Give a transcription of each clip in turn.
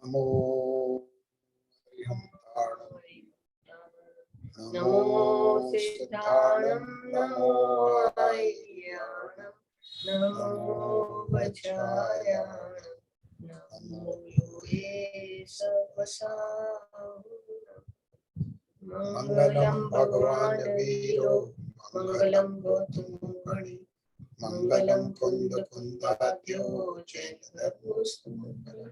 नमो नमो सिद्धाणं नमो आय्याणं नमो वज्रायाणं नमो योगे सवसाहुनं मंगलम भगवान वीरो मंगलम गौतमोपनि मंगलम कुंद कुंदाद्यो जैन धर्मोस्तुमंगलम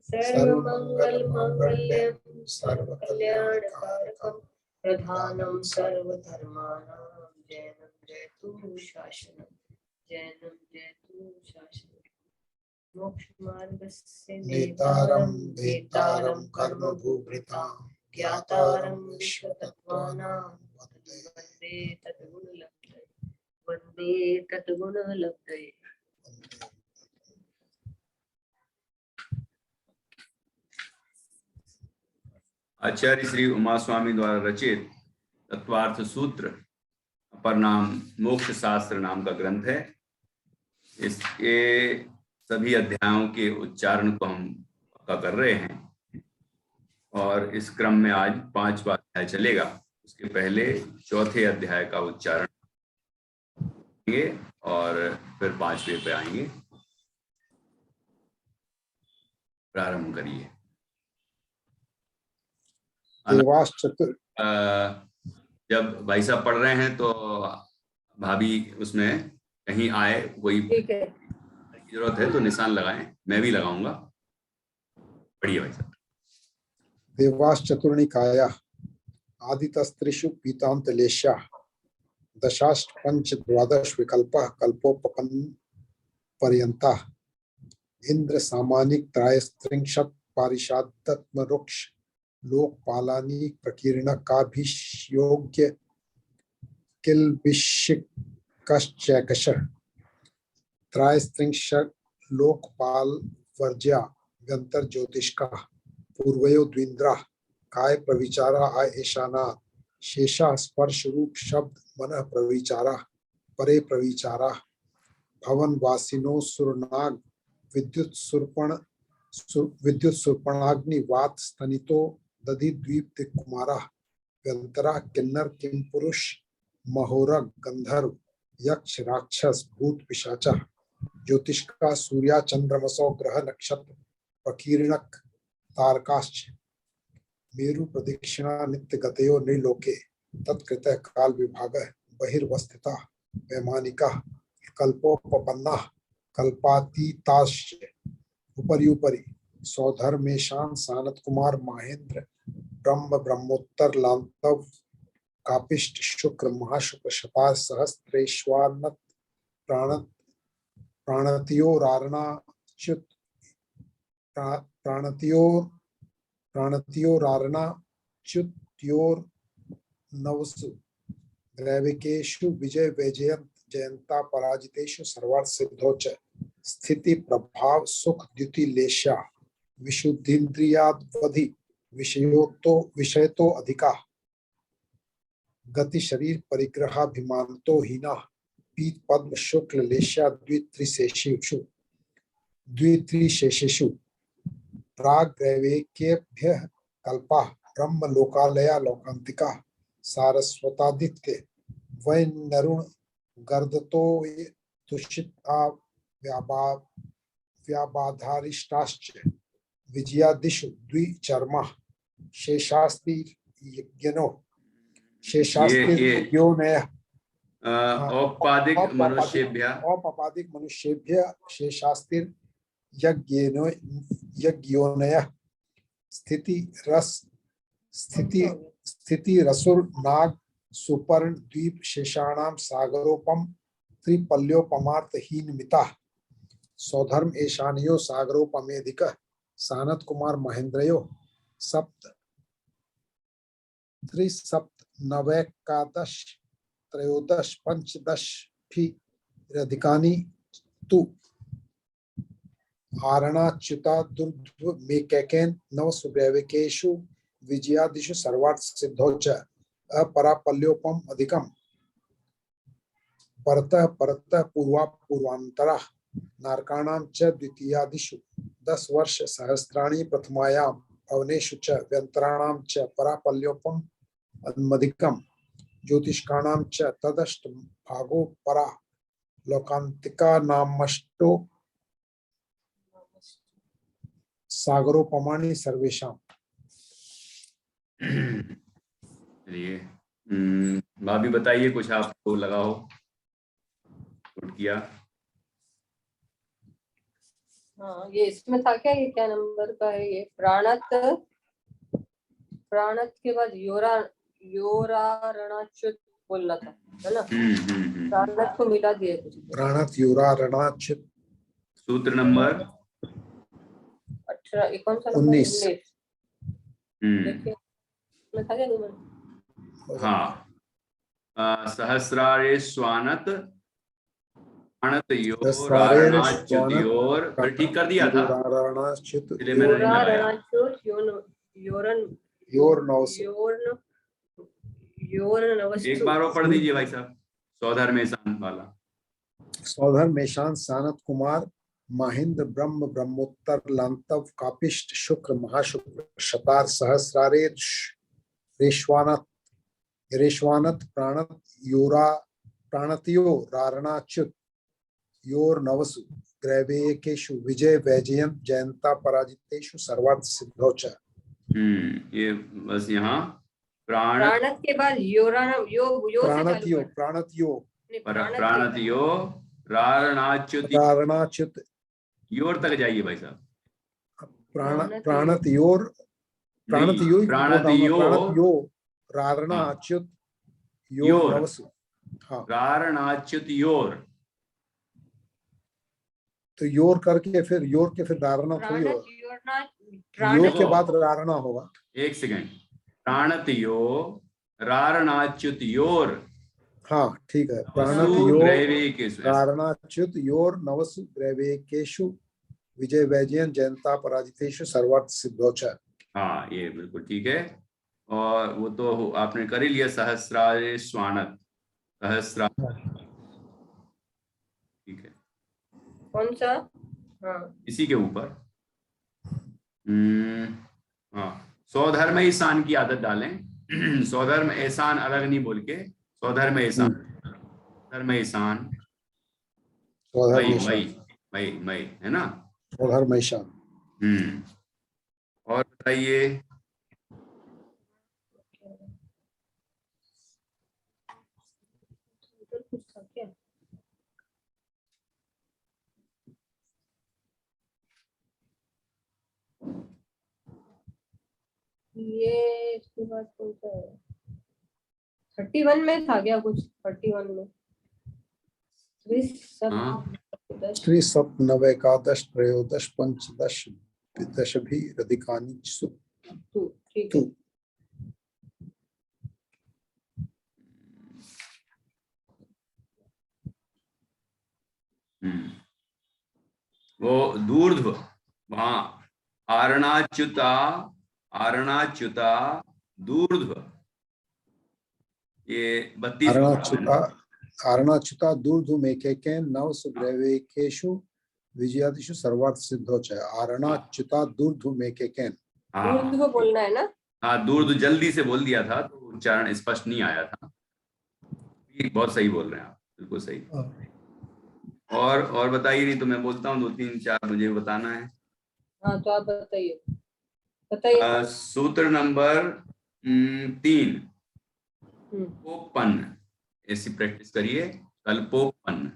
सर्वमंगल मंगल्यं सर्वकल्याणकारकं प्रधानं सर्वधर्माणां जैनं जयतु शासनं जैनं जयतु शासनं मोक्ष मार्गस्य नेतारं वेतारं कर्मभूभृतां ज्ञातारं विश्वतत्त्वानां वन्दे तद्गुणलब्धये वन्दे तद्गुणलब्धये। आचार्य श्री उमा स्वामी द्वारा रचित तत्वार्थ सूत्र अपर नाम मोक्ष शास्त्र नाम का ग्रंथ है। इसके सभी अध्यायों के उच्चारण को हम पक्का कर रहे हैं और इस क्रम में आज 5वां अध्याय चलेगा। उसके पहले चौथे अध्याय का उच्चारण करेंगे और फिर 5वें पे आएंगे। प्रारंभ करिए। जब भाई साहब पढ़ रहे हैं तो भाभी उसमें कहीं आए, कोई जरूरत है तो निशान लगाएं, मैं भी लगाऊंगा। पढ़िए भाई साहब। देवाश्चतुर्णिकाया आदितस्त्रिषु पीतांतलेशा दशाष्ट पंच द्वादश विकल्पः कल्पोपपन्न पर्यंता इंद्र सामानिक त्रयस्त्रिंशत् पारिषादत्म रुक्ष लोकपालानी प्रकीर्ण काभियोग्य किल्बिषिकश्चैकश त्रयस्त्रिंशत् लोकपाल वर्ज्या व्यंतर ज्योतिष्का पूर्वयो द्विन्द्रा काय प्रविचारा आयशाना शेषा स्पर्श रूप शब्द मन प्रविचारा परे प्रविचारा भवन वासिनो सुरनाग विद्युत सुर्पणाग्नि वात स्तनितो दधि द्वीप कुमारा व्यंतरा किन्नर किम पुरुष महोरग गंधर्व यक्ष राक्षस भूत पिशाचा ज्योतिष्का सूर्या चंद्रमसो ग्रह नक्षत्र प्रकीर्णक तारकाश्च मेरु प्रदक्षिणा नित्य गतयो निर्लोके तत्कृत काल विभाग बहिर्वस्थिता वैमानिका कल्पोपपन्ना कल्पातीताश्च उपरि सौधर्मेशान सानत कुमार महेंद्र ब्रह्मोत्तर लांतव कापिष्ट शुक्र महाशुक्र शतार सहस्त्रेश्वानत प्राणतियोरारणाच्युत प्राणतियोरारणाच्युत्योर नवसु दैविकेषु विजय वैजयंत जयंता पराजितेषु सर्वार्थ सिद्धोच स्थिति प्रभाव सुख द्युति लेशा विशुद्धिन्द्रियाद्वधि विषयतो अधिका गति शरीर परिग्रहाभिमानतो हीना पीत पद्म शुक्ल लेशा द्वित्रिशेषेषु प्राग्रैवेक्येभ्यः कल्पा ब्रह्म लोकालया लोकांतिका सारस्वतादित्य वैनरुण गर्दतो तुषिता व्याबाधारिष्टाश्च विजयादिषु द्विचर्मा शेषास्तिर्योनयः औपपादिक मनुष्येभ्यः शेषास्तिर यज्ञोनयः स्थिति रसुर नाग सुपर्ण द्वीप शेषाणाम सागरोपम त्रिपल्योपमार्थहीन मिता सौधर्म ऐशानियो सागरोपमेधिक सानत कुमार महेंद्रयो सप्त त्रिसप्त नवैकादश त्रयोदश पंचदश फिरधिकानि तु आरणाच्युता दुर्ध्व मेकैकेन नव सुब्रैविकेषु विजयादिषु सर्वार्थ सिद्धोच अपरापल्योपम अधिकम परतः पूर्वांतरा नारकाणां च द्वितीयादिषु 10 वर्ष सहस्राणि प्रथमायाम अवनेषु च व्यंतराणाम च परापल्योपम अन्मधिकम ज्योतिष्काणाम च तदष्ट भागो परा लोकांतिका नामष्टो सागरोपमानि सर्वेषाम। चलिए भाभी बताइए कुछ आपको लगा हो, नोट किया। हाँ, ये इसमें था क्या? ये क्या नंबर का है? ये प्राणत के बाद योरारणाच्युत बोलना था, है ना? प्राणत को मिला दिया कुछ। प्राणत योरारणाच्युत। सूत्र नंबर 18, कौन सा नंबर? 19। देखिए इसमें था क्या नंबर? हाँ, सहस्रारे स्वानत प्राणत योर, फिर ठीक कर दिया था। योरारणाच्युत इसलिए मैंने नहीं लगाया। एक बार वो पढ़ दीजिए भाई साहब, सौधर में शान वाला। सौधर मेशान सानत कुमार महिंद्र ब्रह्म ब्रह्मोत्तर लांतव कापिष्ट शुक्र महाशुक्र शतार सहस्रारे रेश्वानत प्राणतयो रारणाच्युत योर नवसु ग्रैवेकेषु विजय वैजयंत जयंता पराजितेषु सर्वार्थ सिद्धौ च। ये बस यहाँ प्राणत के बाद प्राणतयो रारणाच्युत योर तक जाइए भाई साहब। प्राणतयो रारणाच्युत योर नवसु। हाँ, रारणाच्युत योर, तो योर करके फिर रारणा थोड़ी होगा, योग के बाद रारणा होगा। एक सेकंड, प्राणतयो रारणाच्युत योर। हाँ ठीक है, प्राणतयो योर नवसु ग्रैवेकेषु विजय वैजयन जयंता पराजितेषु सर्वार्थ सिद्धौ च। हाँ, ये बिल्कुल ठीक है। और वो तो आपने कर ही लिया, सहस्रारे स्वानत, सहस्रा, ठीक है। कौन सा? हाँ, इसी के ऊपर हाँ, सौधर्म ईशान की आदत डालें। सौधर्म एहसान अलग नहीं बोल के सौधर्म ईशान, धर्म ईशान, मई है ना, सौधर्म ईशान। और बताइए। कुछ था क्या? ये इसके बाद कौन सा है? 31 में था क्या कुछ? 31 में त्रिसप्तनव एकादश त्रयोदश पंचदश दशभी रधिकानि ठीक है। वो दूर्ध्व, वहां आरणाच्युता दूर्ध्व, ये 32 आरणाच्युता दूर्ध्व मेकेकेन नव सुग्रैवेकेषु विजयादिषु सर्वार्थ सिद्धौ च। आरणाच्युता दूर्ध्व मेकेकेन, दूर्ध्व बोलना है ना? हाँ, दूर्ध्व जल्दी से बोल दिया था तो उच्चारण स्पष्ट नहीं आया था। बहुत सही बोल रहे हैं आप, बिल्कुल सही। और बताइए, नहीं तो मैं बोलता हूँ, 2 3 4 मुझे बताना है। हाँ, तो आप बताइए। सूत्र नंबर 3, कल्पोपन्न, ऐसी प्रैक्टिस करिए। कल्पोपन्न,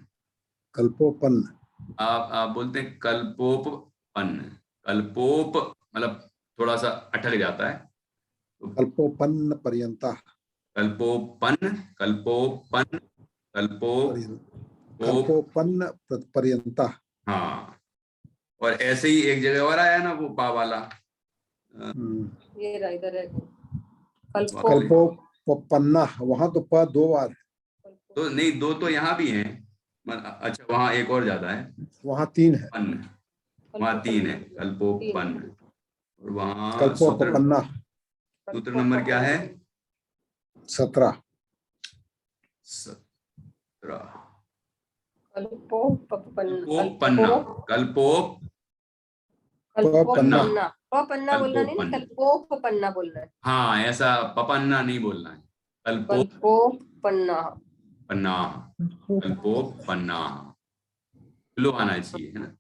आप बोलते हैं कल्पोपन्न, कल्पोप मतलब थोड़ा सा अटक जाता है। कल्पोपन्न पर्यंता, कल्पोपन्न पर्यंता। हाँ, और ऐसे ही एक जगह और आया ना वो पा वाला, ये इधर है कल्पोपन्ना, वहां तो प 2 बार है। तो नहीं, 2 तो यहाँ भी हैं। अच्छा, वहां एक और ज्यादा है, वहां 3 है। वहां 3 है, कल्पोपन्न। और वहां कल्पोपन्ना सूत्र नंबर क्या है? 17। कल्पोपन्ना, कल्पोपन्ना, पन्ना बोलना नहीं ना, कल्पोपन्ना। कल्पोपन्ना बोलना है। हाँ, ऐसा पपन्ना नहीं बोलना है, कल्पोपन्ना। कल्पोपन्ना, कल्पोपन्ना लो आना चाहिए, है ना।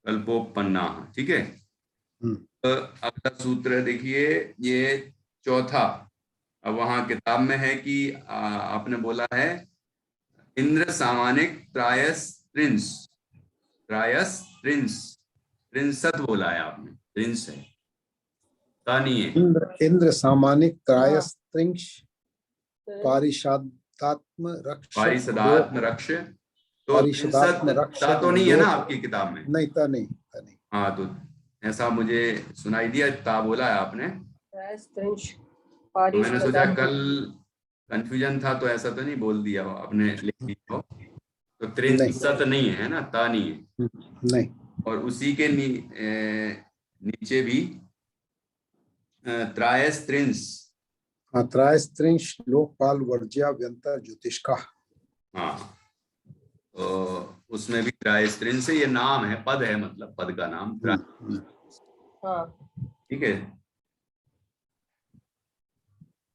कल्पोपन्ना, ठीक है। तो अगला सूत्र देखिए, ये चौथा। अब वहां किताब में है कि आपने बोला है इंद्र सामानिक त्रायस त्रिंस, त्रायस त्रिंस, त्रिंसत बोला है आपने, त्रिंस है, ता नहीं है। इंद्र सामानिक त्रायस हाँ। त्रिंश पारिषदात्म रक्ष पारिषदात्म रक्ष, तो पारिषदात्म त्रिंसत रक्ष ता तो नहीं है ना लोक- आपकी किताब में। नहीं था, नहीं था, नहीं। हाँ, तो ऐसा मुझे सुनाई दिया, ता बोला है आपने, तो मैंने सोचा कल कंफ्यूजन था तो ऐसा तो नहीं बोल दिया हो आपने, लिख दिया हो। तो त्रिंसत नहीं है ना, ता नहीं है। नहीं। और उसी के नीचे भी त्रायस त्रिंस। हाँ, त्रायस त्रिंश लोकपाल वर्ज्या व्यंतर ज्योतिष का। हाँ, तो उसमें भी त्रायस त्रिंस है, ये नाम है, पद है, मतलब पद का नाम हाँ। ठीक है।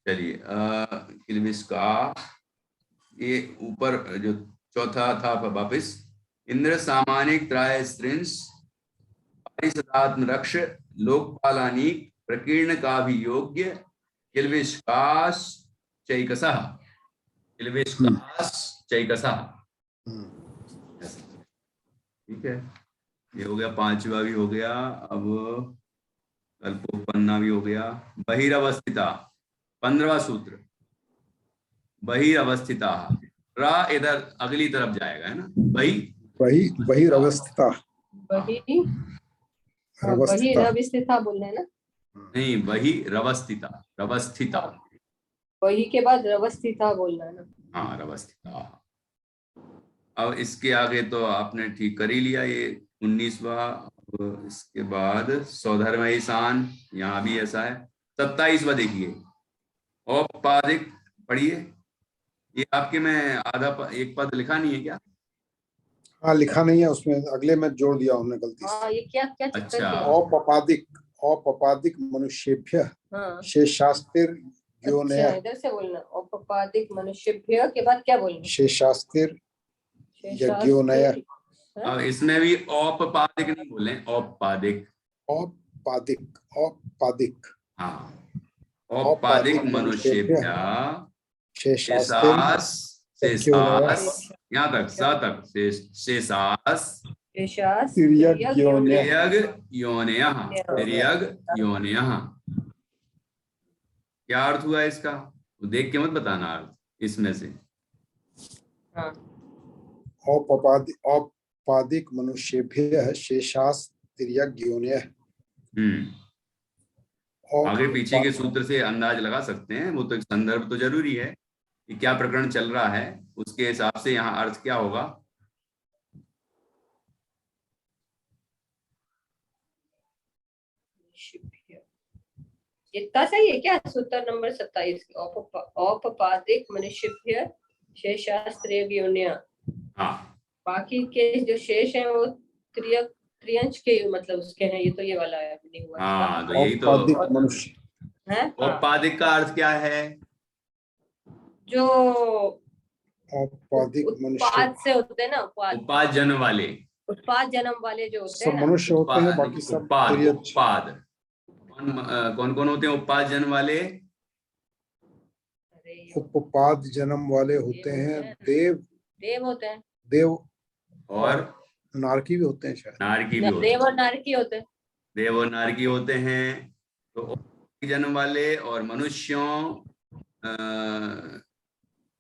चलिए, किल्विस का ये ऊपर जो चौथा था वापिस, इंद्र सामानिक त्रायस त्रिंस पारिषदात्म रक्ष लोकपालानीक प्रकीर्ण का भी योग्य किल्विष्कास चैकसः, किल्विष्कास चैकसः। ठीक है, ये हो गया, पांचवा भी हो गया। अब कल्पोपन्ना भी हो गया। बहिरवस्थिता, 15वां सूत्र, बहिरवस्थिता, रा इधर अगली तरफ जाएगा, है ना, बहिरवस्थिता, बहिरवस्थिता बोलना है ना। नहीं, बहिरवस्थिता, रवस्थिता, वही के बाद रवस्थिता बोलना है ना। हाँ, रवस्थिता। अब इसके आगे तो आपने ठीक कर ही लिया, ये 19वां। अब इसके बाद सौधर्म ईशान, यहाँ भी ऐसा है। 27वां देखिए, औपपादिक पढ़िए। ये आपके में एक पद लिखा नहीं है क्या? हाँ, लिखा नहीं है उसमें, अगले में जोड़ दिया हमने गलती से। हाँ, ये क्या क्या चक्कर अच्छा। किया? औपपादिक मनुष्येभ्य हाँ। शेषास्तिर योनय। अच्छा, इधर से बोलना, औपपादिक मनुष्येभ्य के बाद क्या बोलना? शेषास्तिर यज्ञोनय। अब इसमें भी औपपादिक नहीं बोले, औपपादिक, औपपादिक, औपपादिक। हाँ, औपपादिक मनुष्येभ्य शेषास्तिर शेषास, यहाँ तक, सा तक, शेषास तिर्यक योनय। तिर्यग योनयः, तिर्यग योनयः। क्या अर्थ हुआ इसका? तो देख के मत बताना अर्थ इसमें से। हाँ। औपपादिक मनुष्येभ्य शेषास तिर्यक योनय। आगे पीछे के सूत्र से अंदाज लगा सकते हैं, वो तो एक संदर्भ तो जरूरी है कि क्या प्रकरण चल रहा है, उसके हिसाब से यहाँ अर्थ क्या होगा। इतना सही है क्या? सूत्र नंबर 27, औपपादिक मनुष्येभ्य शेषास्त्रीय योनय। हाँ, बाकी के जो शेष हैं वो त्रियंश के, मतलब उसके हैं। ये तो ये वाला है, नहीं हुआ। हाँ, तो यही तो औपपादिक मनुष्य है। औपपादिक का अर्थ क्या है? जो औपपादिक मनुष्य उत्पाद से होते हैं ना, उत्पाद जन्म वाले, उत्पाद जन्म वाले जो होते सब हैं ना। मनुष्य होते हैं, बाकी सब उत्पाद, तिर्यक। उत्पाद कौन कौन होते हैं उत्पाद जन्म वाले? उपपाद जन्म वाले होते हैं देव होते हैं, देव और नारकी भी होते हैं शायद। नारकी भी होते देव हैं, और नारकी होते हैं। देव और नारकी होते हैं। तो जन्म वाले और मनुष्यों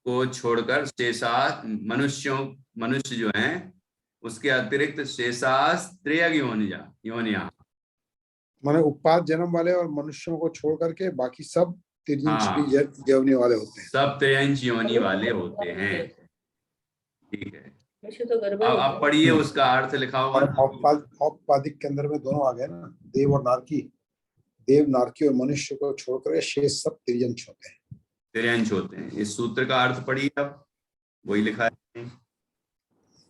को छोड़कर शेषास, मनुष्य जो हैं उसके अतिरिक्त शेषास त्रियग योनिया, माने उत्पाद जन्म वाले और मनुष्यों को छोड़ करके बाकी सब तिर्यंश योनि वाले होते हैं। सब त्रियंश योनि वाले होते हैं। ठीक है, तो अब पढ़िए, उसका अर्थ लिखा हुआ। औपपादिक के अंदर में दोनों आ गए ना, देव और नारकी। देव, नारकी और मनुष्य को छोड़कर शेष सब तिर्यंश होते हैं। तिर्यंच होते हैं। इस सूत्र का अर्थ पढ़िए आप, वही लिखा है।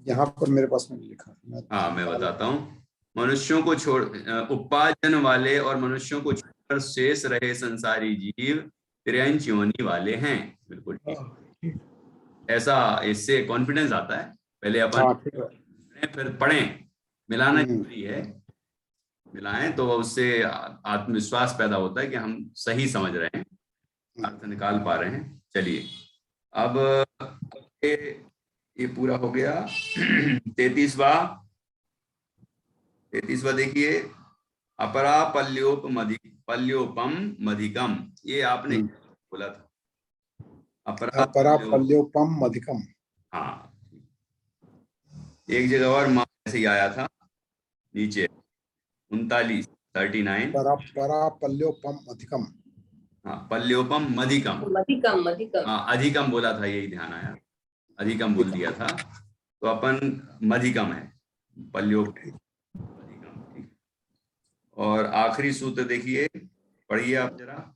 यहाँ पर मेरे पास नहीं लिखा। हाँ मैं बताता हूँ। मनुष्यों को छोड़ उपार्जन वाले और मनुष्यों को छोड़कर शेष रहे संसारी जीव तिर्यंच योनि वाले हैं। बिल्कुल ठीक। ऐसा इससे कॉन्फिडेंस आता है। पहले अपन हाँ ठीक है। फिर पढ़ें, मिलाना जरूरी है। मिलाएं तो उससे आत्मविश्वास पैदा होता है कि हम सही समझ रहे हैं, अर्थ निकाल पा रहे हैं। चलिए अब ये पूरा हो गया। 33वां देखिए, अपरा पल्योपम मधिकम। ये आपने बोला था, अपरा परापल्योपम अधिकम। हाँ, एक जगह और माँ ऐसे ही आया था नीचे 39 परापल्योपम अधिकम। हाँ, पल्योपम मधिकम। मधिकम मधिकम। हाँ, अधिकम बोला था, यही ध्यान आया, अधिकम बोल दिया था। तो अपन मधिकम है, पल्योपम मधिकम। ठीक। और आखिरी सूत्र देखिए, पढ़िए आप जरा।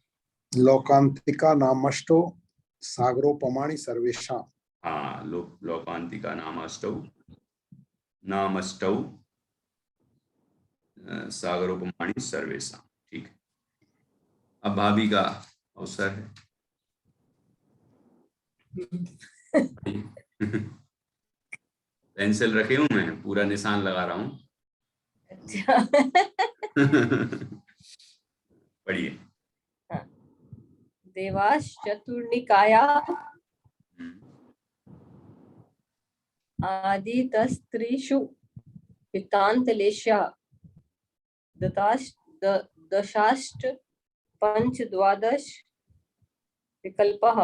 लोकांतिका नामष्टो सागरोपमाणि सर्वेशा। हाँ, लोकांतिका नामष्टौ सागरोपमाणि सर्वेशा। ठीक। अब भाभी का अवसर है। पेंसिल रखे हूं, मैं पूरा निशान लगा रहा हूं। अच्छा। पढ़िए। देवास चतुर्निकाया आदितस्त्रिषु हितान्तलेशः दशाष्ट पंचद्वादश विकल्पः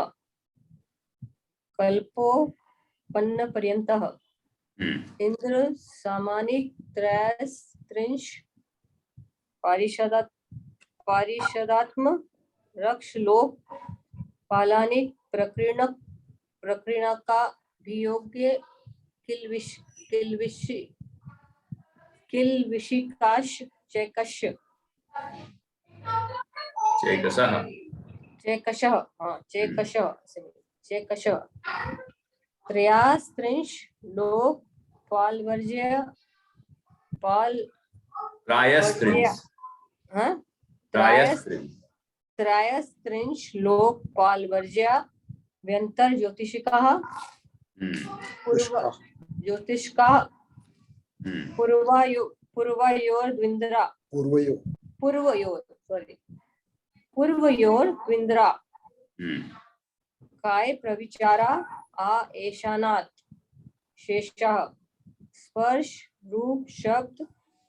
कल्पोपन्नपर्यन्तः इंद्र सामानिक त्रयस्त्रिंश पारिषदात्म रक्ष लोक पालानिक प्रकीर्णका वियोग्य किल्विषिकाश चैकशः त्रयास्त्रिंश लोक पालवर्ज्य त्रयस्त्रिंश लोक पालवर्ज्य व्यंतर ज्योतिषिकाः ज्योतिष्काः पूर्वयोर्द्विन्द्रा काय प्रविचारा आ एशानात् शेषः स्पर्श रूप शब्द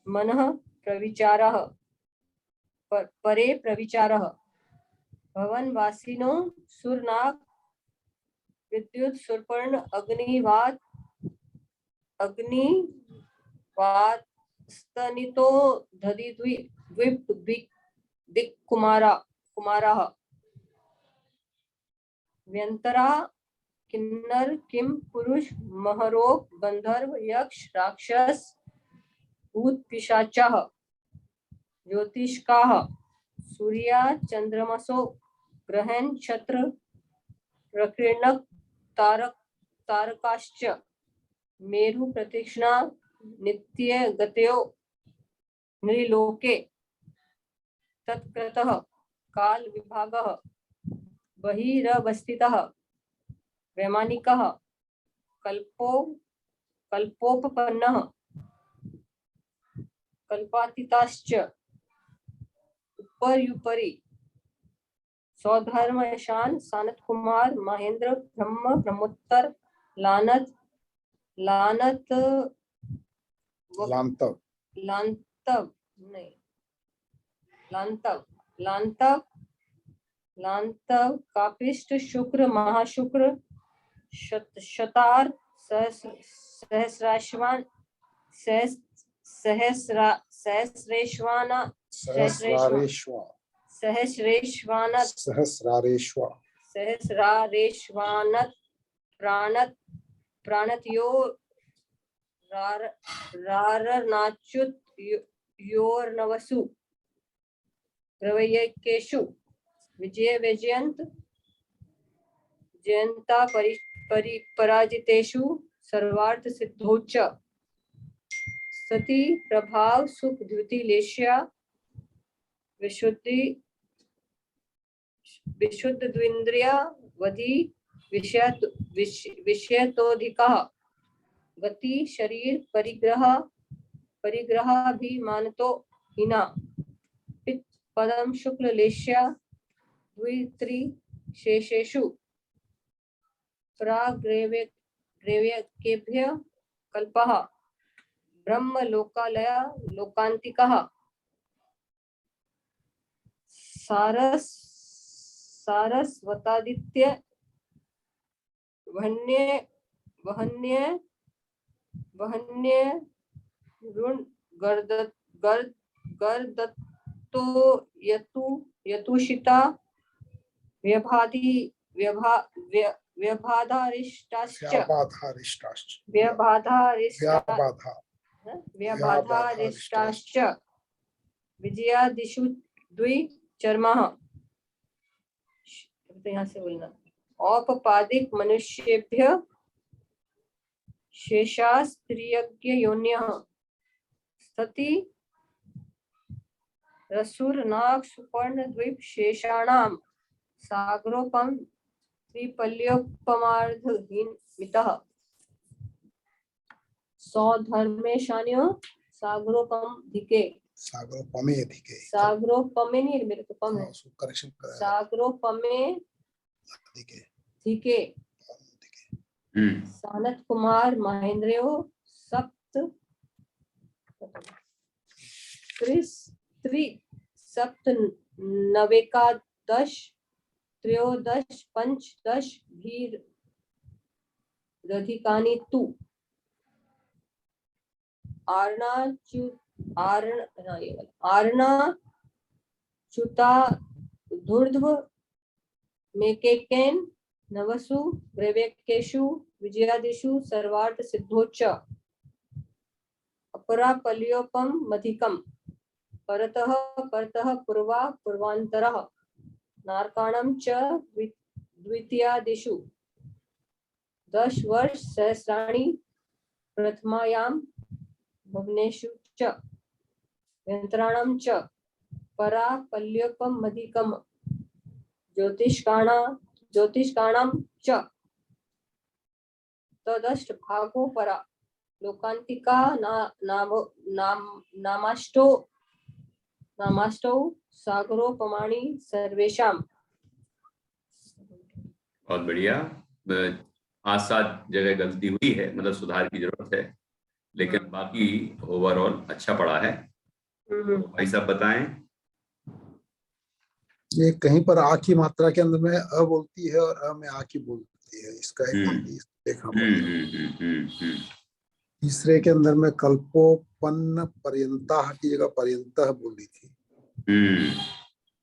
मनः प्रविचारः परे प्रविचारः भवनवासिनो सुरनाग विद्युत सुरपर्ण अग्निवात स्तनितो दधिद्विप दिक्कुमाराः व्यंतरा किन्नर किम पुरुष महरोग गंधर्व यक्ष राक्षस भूत पिशाचाः ज्योतिष्काः सूर्या चंद्रमसो ग्रहण छत्र प्रकीर्णक तारकाश्च मेरु प्रतीक्षणा नित्य गतयो नृलोके तत्कृतः काल विभागः बहिरवस्थितः वैमानिकः कल्पोपपन्नः कल्पातीताश्च उपर्युपरि सौधर्मशान सानत कुमार महेंद्र ब्रह्मोत्तर लानत लांतव कापिष्ट शुक्र महाशुक्र शतार सहस्रारेश्वानत प्राणतयो रारनाच्युत योर्नवसु प्रवयकेषु विजय वैजयंत जयंता पराजितेषु सर्वार्थ सिद्धोच्च सति प्रभाव सुख द्वितीलेश्या विशुद्ध द्विंद्रिया वधि विषयतोधिकः गति शरीर परिग्रहाभिमानतो हिना पित्त पदम शुक्ल लेश्या द्वित्रिशेषेषु प्राग्रेव्यकेभ्य कल्पः ब्रह्म लोकालया लोकांतिकः सारस्वतादित्य वहन्य ऋण गर्दत्तो यतुषिता व्यबाधारिष्टाश्च विजयादिषु द्विचर्मः। तो यहाँ से बोलना औपपादिक मनुष्येभ्य शेषास्त्रियज्ञ योन्यः सति रसुर नाग सुपर्ण द्वीप शेषाणाम सागरोपम त्रिपल्योपमार्धहीन मितः सौधर्मेशान्यो सागरोपमे नहीं मेरे को पम है सागरोपमे धिके सानत कुमार महेंद्रो सप्त नवेकादश त्रयोदश पंचदश भीरधिकानि तु आर्णा च्युता धूर्ध्व मेकेकेन नवसु ग्रैवेकेषु विजयादिषु सर्वार्थ सिद्धोच्च अपरा पल्योपम मधिकम परतः पूर्वा पूर्वांतरः नारकाणं च द्वितीयादिषु 10 वर्ष सहस्राणि प्रथमायां भवनेषु च यंत्राणां च परा पल्योपम मधिकम ज्योतिष्काणां च तदष्ट भागो परा लोकांतिका नामाष्टौ सागरोपमाणि सर्वेषां। बहुत बढ़िया। 5-7 जगह गलती हुई है, मतलब सुधार की जरूरत है, लेकिन बाकी ओवरऑल अच्छा पड़ा है। भाई साहब बताएं। ये कहीं पर आ की मात्रा के अंदर में अ बोलती है और अ में आ की बोलती है, इसका देखना पड़ेगा। तीसरे के अंदर में कल्पोपन्न पर्यंता की जगह पर्यंतः बोली थी।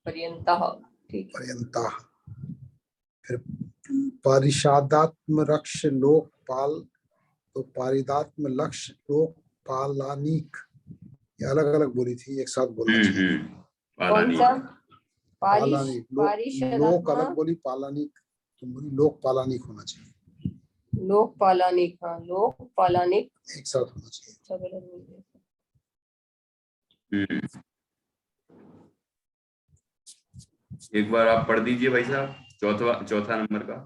पर्यंता। फिर पारिषादात्म रक्ष लोकपाल, तो पारिदात्म लक्ष्य लोकपालानीक, ये अलग अलग बोली थी, एक साथ बोलना चाहिए। पालानीक लोक अलग बोली, पालानीक तुम बोली लोकपालानीक होना चाहिए। लोकपालानीक, हाँ लोकपालानीक एक साथ होना चाहिए। एक बार आप पढ़ दीजिए भाई साहब, चौथा नंबर का।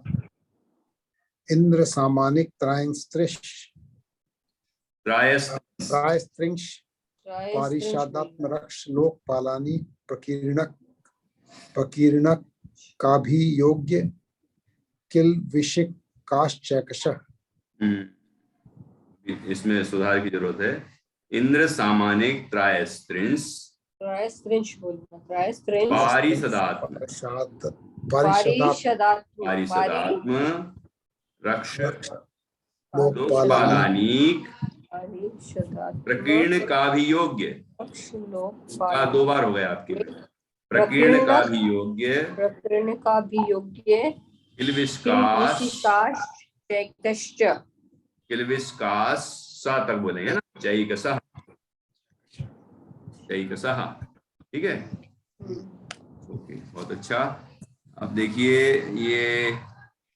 इंद्र सामानिक त्रायस्त्रिश पारिषादात्म रक्ष लोकपालानी प्रकीर्णक का भी योग्य किल विषिक काश्चैकशः। इसमें सुधार की जरूरत है। इंद्र सामानिक त्रायस्त्रिंश बोलना, पारिषदात्म रक्ष लोकपालानीक प्रकीर्ण का भी योग्य, का 2 बार हो गया आपके। प्रकीर्ण का भी योग्य किलविस्कास सा तक बोलेंगे ना, चैकसः, ठीक है। ओके, बहुत अच्छा। अब देखिए ये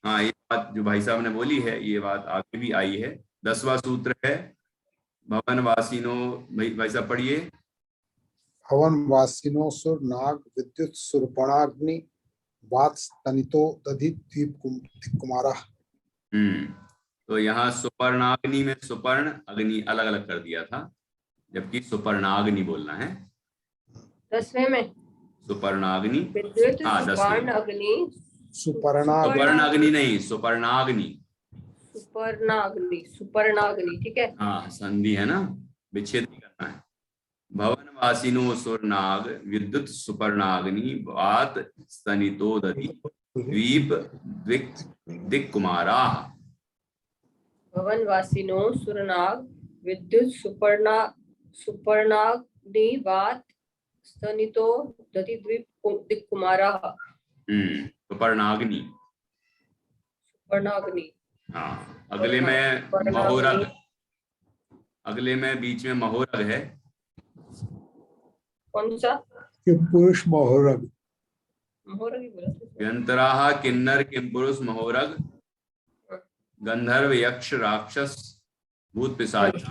हाँ, ये बात जो भाई साहब ने बोली है ये बात आगे भी आई है। 10वां सूत्र है भवन वासिनो, भाई साहब पढ़िए। भवन वासिनो सुर नाग विद्युत सुरपणाग्नि वात तनितो दधि द्वीप कुमारा। तो यहाँ सुपर्णाग्नि में सुपर्ण अग्नि अलग अलग कर दिया था, जबकि सुपर्णाग्नि बोलना है। 10वें में सुपर्णाग्नि, विद्युत हाँ 10वें। सुपर्ण अग्नि, सुपर्णाग्नि नहीं, सुपर्णाग्नि। सुपर्णाग्नि, सुपर्णाग्नि, ठीक है। हाँ, संधि है ना, विच्छेद नहीं करना है। भवन वासिनो सुरनाग विद्युत सुपर्णाग्नि वात स्तनितो दधि द्वीप दिक् कुमारा। भवन वासिनो सुरनाग विद्युत सुपर्णाग्नि वात स्तनितो दधि द्वीप दिक् कुमारा। सुपर्णाग्नि। सुपर्णाग्नि। हाँ, अगले में महोरग, अगले में बीच में महोरग है। कौन सा? पुरुष महोरग। महोरग ही बोला था। व्यंतराः किन्नर किंपुरुष महोरग गंधर्व यक्ष राक्षस भूत पिशाच।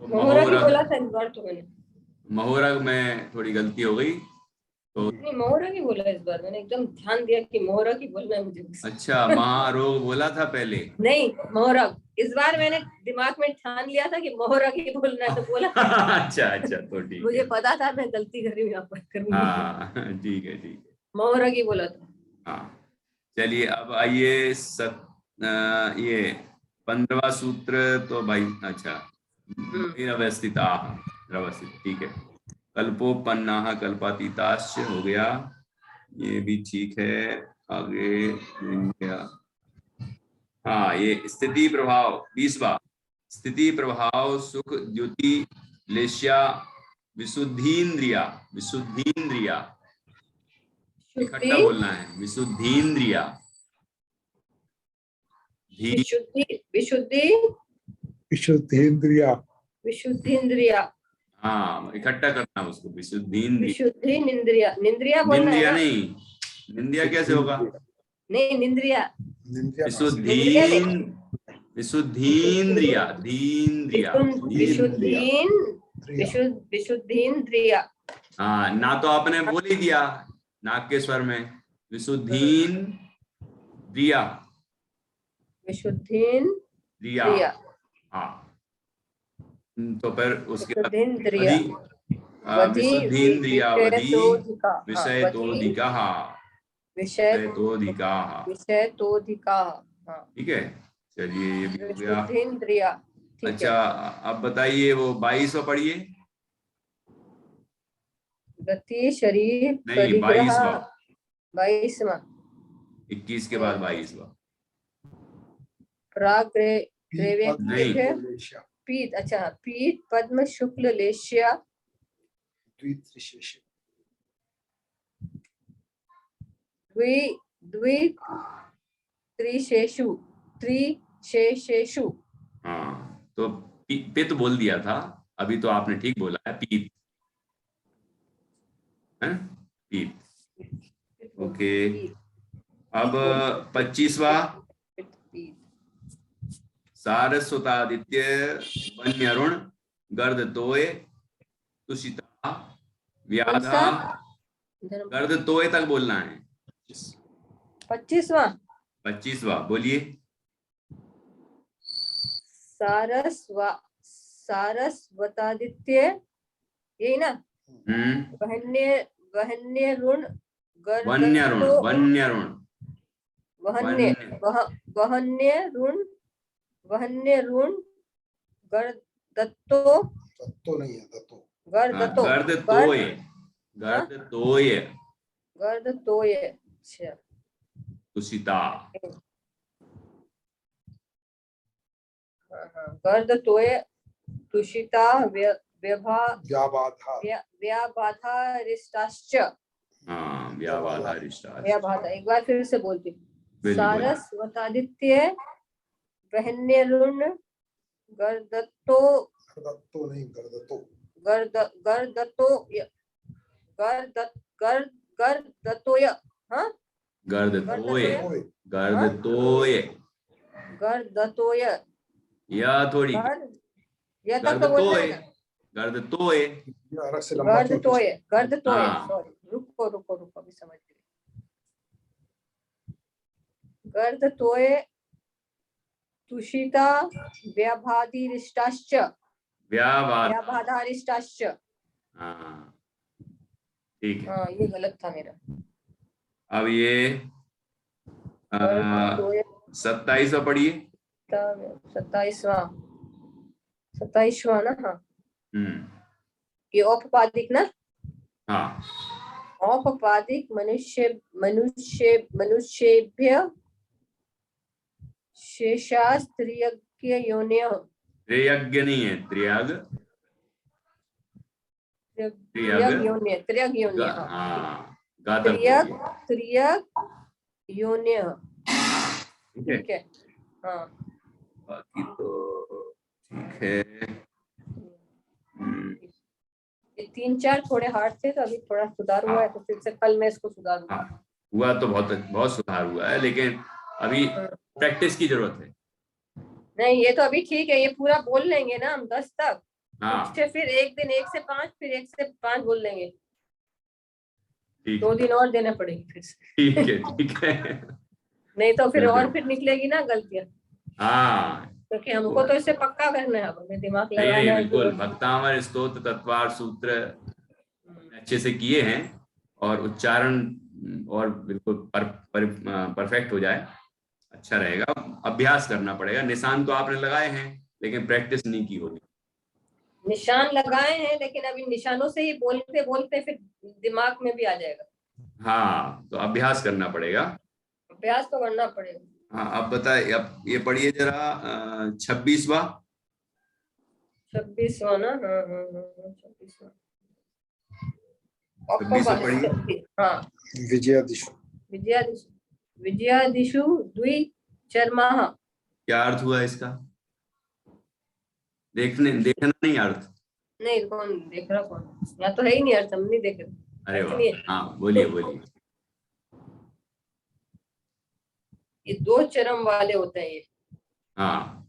महोरग ही बोला था इस बार तो मैंने। महोरग में थोड़ी गलती हो गई तो नहीं, महोरग ही बोला इस बार मैंने, एकदम ध्यान दिया कि महोरग ही बोलना है मुझे। अच्छा, महारोग बोला था पहले। नहीं, महोरग इस बार मैंने दिमाग में ठान लिया था कि महोरग ही बोलना है तो बोला। अच्छा अच्छा, तो ठीक है, मुझे पता था मैं गलती कर रही हूँ यहाँ पर। हाँ ठीक है ठीक है, महोरग ही बोला था। हाँ। चलिए अब आइए ये 15वां सूत्र तो भाई, अच्छा व्यवस्थित, व्यवस्थित, ठीक है। कल्पोपन्नाः कल्पातीताश्च हो गया, ये भी ठीक है। आगे गया, हाँ, ये स्थिति प्रभाव 20वां, स्थिति प्रभाव सुख द्युति लेश्या विशुद्धीन्द्रिया, विशुद्धीन्द्रिया इकट्ठा बोलना है, विशुद्धीन्द्रिया। विशुद्धि, विशुद्धि, विशुद्धीन्द्रिया, विशुद्धीन्द्रिया। हाँ, इकट्ठा करना है उसको, विशुद्धीन्द्रिया। विशुद्धि निंद्रिया, निंद्रिया बोलना है निंद्रिया ना? नहीं, निंद्रिया कैसे होगा? नहीं, निंद्रिया। विशुद्धीन, विशुद्धीन्द्रिया, धीन्द्रिया, विशुद्धीन्द्रिया। हाँ, ना तो आपने बोल ही दिया नाक के स्वर में, विशुद्धीन्द्रिया, विशुद्धीन्द्रिया। हाँ, तो फिर उसके बाद विशुद्धीन्द्रिया विषयतोऽधिकः, विषयतोऽधिकः। ठीक है, चलिए ये भी हो गया। विशुद्धीन्द्रिया। अच्छा, अब बताइए वो 22वां पढ़िए। गति शरीर नहीं, 22वां, 22वां, 21 के बाद 22वां। प्राग नहीं, पीत, अच्छा, पीत पद्म शुक्ल लेश्या त्रिशेषु, त्रिशेषेषु। हाँ, तो पित बोल दिया था, अभी तो आपने ठीक बोला है, पीत है, पीत। ओके, अब 25वां, सारस्वतादित्य वन्यरुण गर्द तोय तुषिता व्याधा, गर्द तोय तक बोलना है। 25वां बोलिए। सारस्वतादित्य, यही ना? वहन्यरुण वन्यरुण, वन्यरुण, वहन्यरुण गर्दतो, दत्तो नहीं है, दत्तो, गर्दतोय, अच्छा, तुषिता, गर्दतोय तुषिता व्याबाधारिष्टाश्च। हाँ, व्याबाधारिष्टाश्च। व्याबाधा, एक बार फिर से बोलती हूँ। सारस्वतादित्य वहन्यरुण गर्दतो, दत्तो नहीं, गर्दतो, गर्दतोय, हाँ, गर्दतोय, ओए, गर्दतोय, गर्दतोय, या थोड़ी, यह तक तो बोलना है गर्दतोय, ना। गर्दतोय, ये अरग से लंबा क्यों गर्दतोय, गर्दतोय, हाँ। सॉरी, रुको रुको रुको, अभी समझ गई। गर्दतोय तुषिता व्याभाधिरिष्टाश्च, व्यावाद, व्याभाधारिष्टाश्च। हाँ ठीक है। हाँ, ये गलत था मेरा। अब ये गर्दतोय 27वां पढ़िए। 27वां ना, हाँ। ये औपपादिक ना, हाँ औपपादिक मनुष्येभ्य शेषास्त्रियज्ञ योन्यः, त्रियज्ञ नहीं है, त्रियाग, त्रियग योन्य, त्रियग योन्य, हाँ, हाँ गातक त्रियग, बोलिए। त्रियग योन्य, ठीक है, ठीक है, हाँ। बाकी तो ठीक है। ये 3-4 थोड़े हार्ड थे, तो अभी थोड़ा सुधार हुआ है, तो फिर से कल मैं इसको सुधारूंगा। हाँ हुआ तो बहुत बहुत सुधार हुआ है, लेकिन अभी प्रैक्टिस की जरूरत है। नहीं, ये तो अभी ठीक है, ये पूरा बोल लेंगे ना हम 10 तक। हाँ फिर एक दिन 1 से 5, फिर 1 से 5 बोल लेंगे। ठीक 2 दिन और देने पड़ेंगे फिर से। ठीक है, ठीक है। नहीं तो फिर बिल्कुल। और फिर निकलेगी ना गलतियां, हाँ क्योंकि हमको तो इसे पक्का करना है, हमें दिमाग नहीं नहीं, लगाना है बिल्कुल कि भक्तामर स्तोत्र तत्वार सूत्र अच्छे से किए हैं, और उच्चारण और बिल्कुल परफेक्ट हो जाए, अच्छा रहेगा। अभ्यास करना पड़ेगा। निशान तो आपने लगाए हैं, लेकिन प्रैक्टिस नहीं की होगी। निशान लगाए हैं, लेकिन अभी निशानों से ही बोलते बोलते फिर दिमाग में भी आ जाएगा। हाँ तो अभ्यास करना पड़ेगा। अभ्यास तो करना पड़ेगा। हाँ अब बताए, अब ये पढ़िए जरा 26वां। 26वां ना, हाँ हाँ हाँ, 26वां। 26वां पढ़िए। हाँ, विजयादिशु। विजयादिशु, विजयादिशु द्विचर्माः। क्या अर्थ हुआ इसका? देखना नहीं अर्थ। नहीं, कौन देख रहा, कौन यहाँ तो है ही नहीं, अर्थ हम नहीं देख रहे। अरे अर्थ वाह, नहीं है। हाँ बोलिए बोलिए। ये 2 चरम वाले होते हैं ये। हाँ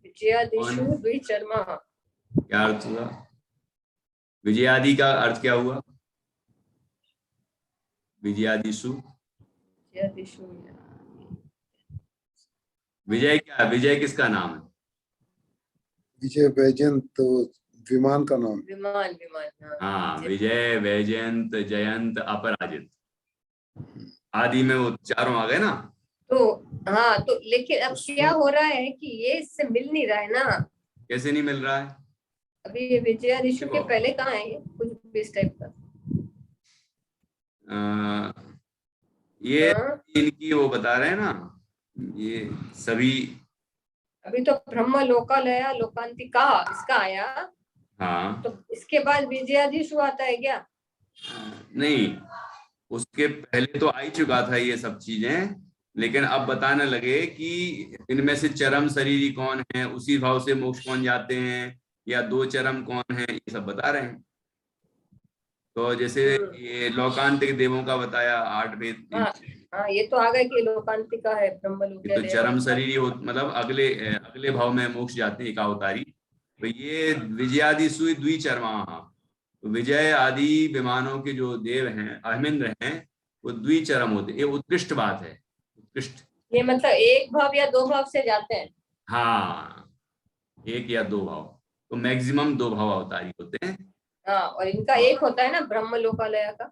विजयादिशु कौन? द्विचर्माः। क्या अर्थ हुआ? विजयादि का अर्थ क्या हुआ? विजयादिशु, विजयादिशु, विजय क्या है? विजय किसका नाम है? विजय वैजयंत तो विमान का नाम। विमान, विमान, हाँ विजय, वैजयंत, जयंत, अपराजित, आदि में वो चारों आ गए ना। तो हाँ, तो लेकिन अब क्या हो रहा है कि ये इससे मिल नहीं रहा है ना। कैसे नहीं मिल रहा है? अभी ये विजयादिशु के देखो, पहले कहाँ है ये? कुछ भी इस टाइप का। ये हाँ? इनकी वो बता रहे हैं ना, ये सभी। अभी तो ब्रह्म लोकालय लोकांतिका इसका आया, हाँ तो इसके बाद विजयादिशु आता है क्या? नहीं, उसके पहले तो आ ही चुका था ये सब चीजें, लेकिन अब बताने लगे कि इनमें से चरम शरीरी कौन है, उसी भाव से मोक्ष कौन जाते हैं, या 2 चरम कौन है, ये सब बता रहे हैं। तो जैसे ये लोकांतिक देवों का बताया 8 वेद, हाँ हाँ, ये तो आ गए कि लोकांतिका है, ब्रह्म ये तो लोकालय। चरम शरीरी हो, मतलब अगले अगले भाव में मोक्ष जाते हैं, एकावतारी। तो ये विजयादिशु द्विचर्मा, तो विजय आदि विमानों के जो देव हैं, अहमिंद्र हैं, वो द्विचरम होते हैं। ये उत्कृष्ट बात है, उत्कृष्ट। ये मतलब 1 भाव या 2 भाव से जाते हैं। हाँ 1 या 2 भाव, तो मैक्सिमम 2 भाव अवतारी होते हैं। हाँ, और इनका एक होता है ना ब्रह्म लोकालय का।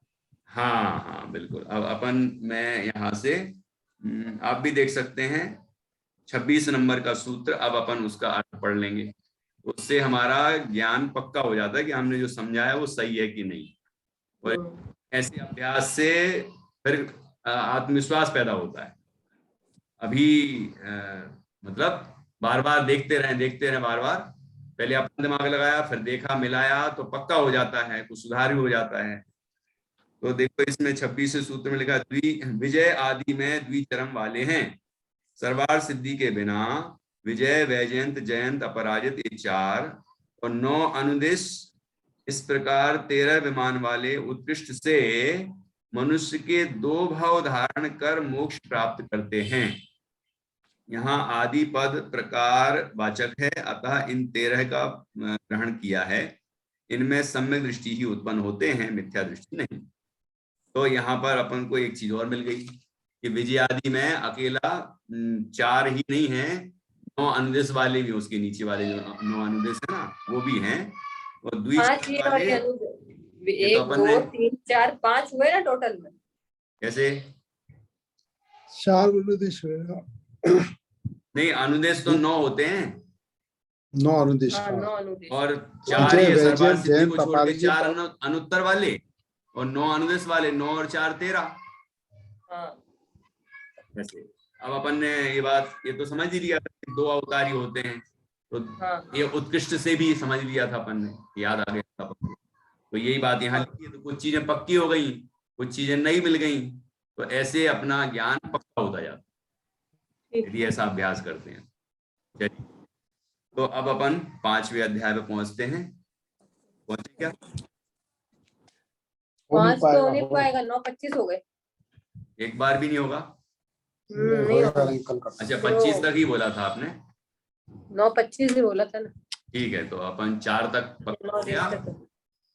हाँ हाँ बिल्कुल। अब अपन, मैं यहाँ से आप भी देख सकते हैं 26 नंबर का सूत्र, अब अपन उसका अर्थ पढ़ लेंगे। उससे हमारा ज्ञान पक्का हो जाता है कि हमने जो समझा है वो सही है कि नहीं। और ऐसे अभ्यास से फिर आत्मविश्वास पैदा होता है। अभी मतलब बार बार देखते रहे बार बार, पहले अपना दिमाग लगाया, फिर देखा, मिलाया, तो पक्का हो जाता है, कुछ सुधार भी हो जाता है। तो देखो इसमें 26वें सूत्र में लिखा, विजय आदि में द्विचरम वाले हैं, सर्वार सिद्धि के बिना विजय, वैजयंत, जयंत, अपराजित, ये 4 और 9 अनुदेश, इस प्रकार 13 विमान वाले उत्कृष्ट से मनुष्य के 2 भाव धारण कर मोक्ष प्राप्त करते हैं। यहाँ आदि पद प्रकार वाचक है, अतः इन 13 का ग्रहण किया है। इनमें सम्यक दृष्टि ही उत्पन्न होते हैं, मिथ्या दृष्टि नहीं। तो यहाँ पर अपन को एक चीज और मिल गई कि विजय आदि में अकेला 4 ही नहीं है, 9 अनुदेश वाले भी, उसके नीचे वाले जो 9 अनुदेश है ना वो भी हैं, और द्विष्ट वाले 1 2 3 4 5 हुए ना टोटल में। कैसे? 4 अनुदेश हुए, नहीं, अनुदेश तो 9 होते हैं, 9 अनुदेश। हाँ, 9 अनुदेश और 4 ये वैजय, सर्वार्थ सिद्धि जैन, को छोड़ के पापाली, 4 अनुत्तर वाले और 9 अनुदेश वाले, 9 और 4 13। हाँ। ऐसे अब अपन ने ये बात ये तो समझ ही लिया था कि 2 अवतारी होते हैं, तो हाँ। ये उत्कृष्ट से भी समझ लिया था अपन ने, याद आ गया था अपन को। तो यही बात यहाँ लिखी है। तो कुछ चीजें पक्की हो गई, कुछ चीजें नहीं मिल गई, तो ऐसे अपना ज्ञान पक्का होता जाता यदि ऐसा अभ्यास करते हैं। चलिए, तो अब अपन 5वें अध्याय पे पहुंचते हैं। पहुंचे क्या? 5 तो नहीं पाएगा, 9 25 हो गए। एक बार भी नहीं होगा? नहीं होगा। अच्छा, 25 तक ही बोला था आपने? 9 25 ही बोला था ना। ठीक है, तो अपन 4 तक पकड़ लिया,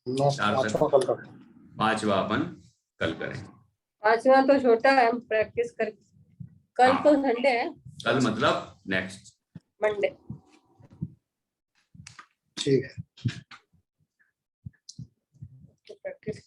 4 तक, 5वां अपन कल करें। 5वां तो छोटा है, हम प्रैक्टिस कर। कल तो संडे है। कल मतलब नेक्स्ट मंडे। ठीक है। प्रैक्टिस